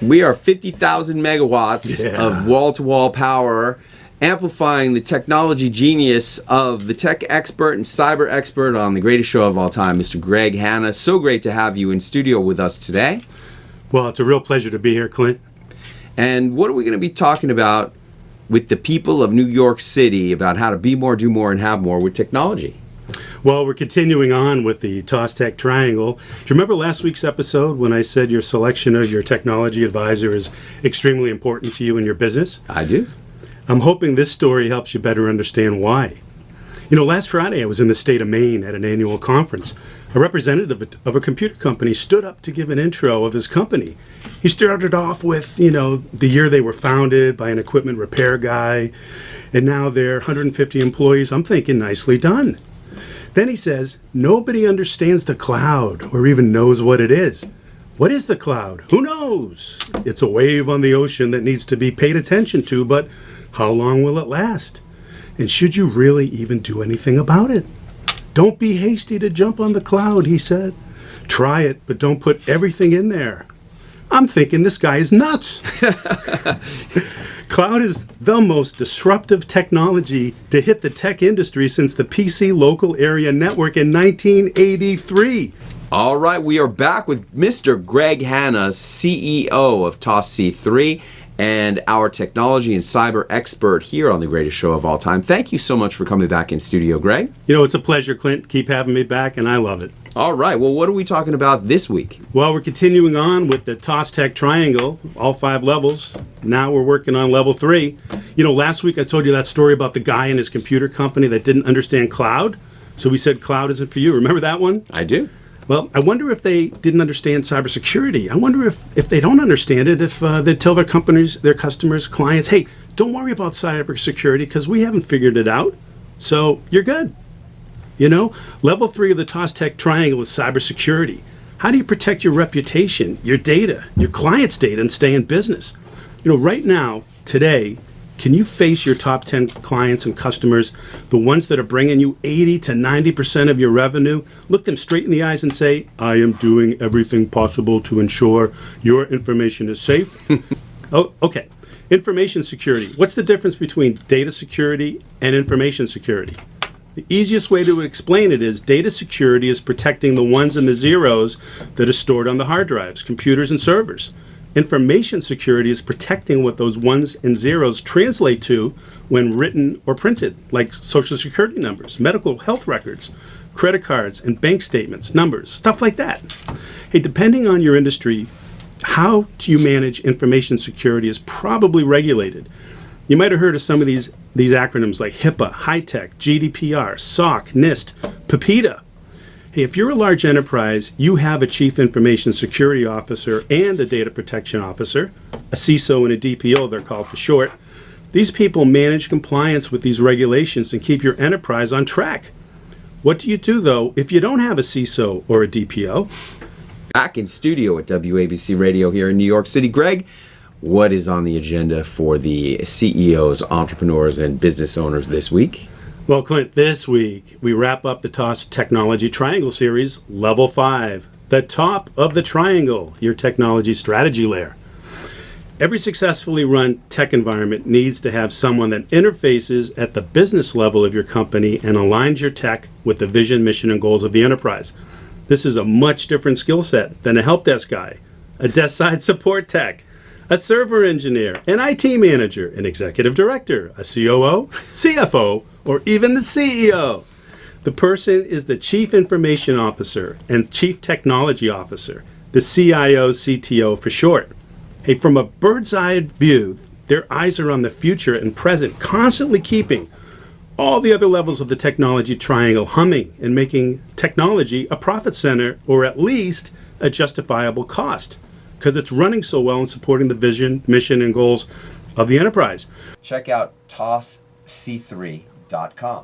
We are 50,000 megawatts of wall-to-wall power, amplifying the technology genius of the tech expert and cyber expert on the greatest show of all time, Mr. Greg Hanna. So great to have you in studio with us today. Well, it's a real pleasure to be here, Clint. And what are we going to be talking about with the people of New York City about how to be more, do more, and have more with technology? Well, we're continuing on with the TOS Tech Triangle. Do you remember last week's episode when I said your selection of your technology advisor is extremely important to you in your business? I do. I'm hoping this story helps you better understand why. You know, last Friday I was in the state of Maine at an annual conference. A representative of a computer company stood up to give an intro of his company. He started off with, the year they were founded by an equipment repair guy, and now they're 150 employees. I'm thinking, nicely done. Then he says, nobody understands the cloud or even knows what it is. What is the cloud? Who knows? It's a wave on the ocean that needs to be paid attention to, but how long will it last? And should you really even do anything about it? Don't be hasty to jump on the cloud, he said. Try it, but don't put everything in there. I'm thinking this guy is nuts. Cloud is the most disruptive technology to hit the tech industry since the PC local area network in 1983. All right, we are back with Mr. Greg Hanna, CEO of TOS C3, and our technology and cyber expert here on the greatest show of all time. Thank you so much for coming back in studio, Greg. It's a pleasure, Clint. Keep having me back, and I love it. All right, well, what are we talking about this week? Well, we're continuing on with the TOS Tech Triangle, all 5 levels. Now we're working on level 3. Last week I told you that story about the guy in his computer company that didn't understand cloud. So we said cloud isn't for you. Remember that one? I do. Well, I wonder if they didn't understand cybersecurity. I wonder if they don't understand it, if they tell their companies, their customers, clients, hey, don't worry about cybersecurity because we haven't figured it out. So you're good. Level 3 of the TOS Tech Triangle is cybersecurity. How do you protect your reputation, your data, your clients' data, and stay in business? Right now, today, can you face your top 10 clients and customers, the ones that are bringing you 80 to 90% of your revenue? Look them straight in the eyes and say, I am doing everything possible to ensure your information is safe. Oh, okay. Information security. What's the difference between data security and information security? The easiest way to explain it is data security is protecting the ones and the zeros that are stored on the hard drives, computers, and servers. Information security is protecting what those ones and zeros translate to when written or printed, like social security numbers, medical health records, credit cards, and bank statements, numbers, stuff like that. Hey, depending on your industry, how do you manage information security is probably regulated. You might have heard of some of these acronyms like HIPAA, HITECH, GDPR, SOC, NIST, PIPEDA. Hey, if you're a large enterprise, you have a Chief Information Security Officer and a Data Protection Officer, a CISO and a DPO, they're called for short. These people manage compliance with these regulations and keep your enterprise on track. What do you do, though, if you don't have a CISO or a DPO? Back in studio at WABC Radio here in New York City. Greg, what is on the agenda for the CEOs, entrepreneurs, and business owners this week? Well, Clint, this week we wrap up the TOS Technology Triangle Series, Level 5, the top of the triangle, your technology strategy layer. Every successfully run tech environment needs to have someone that interfaces at the business level of your company and aligns your tech with the vision, mission, and goals of the enterprise. This is a much different skill set than a help desk guy, a desk side support tech, a server engineer, an IT manager, an executive director, a COO, CFO, or even the CEO. The person is the Chief Information Officer and Chief Technology Officer, the CIO, CTO for short. Hey, from a bird's eye view, their eyes are on the future and present, constantly keeping all the other levels of the technology triangle humming and making technology a profit center, or at least a justifiable cost, because it's running so well and supporting the vision, mission, and goals of the enterprise. Check out tosc3.com.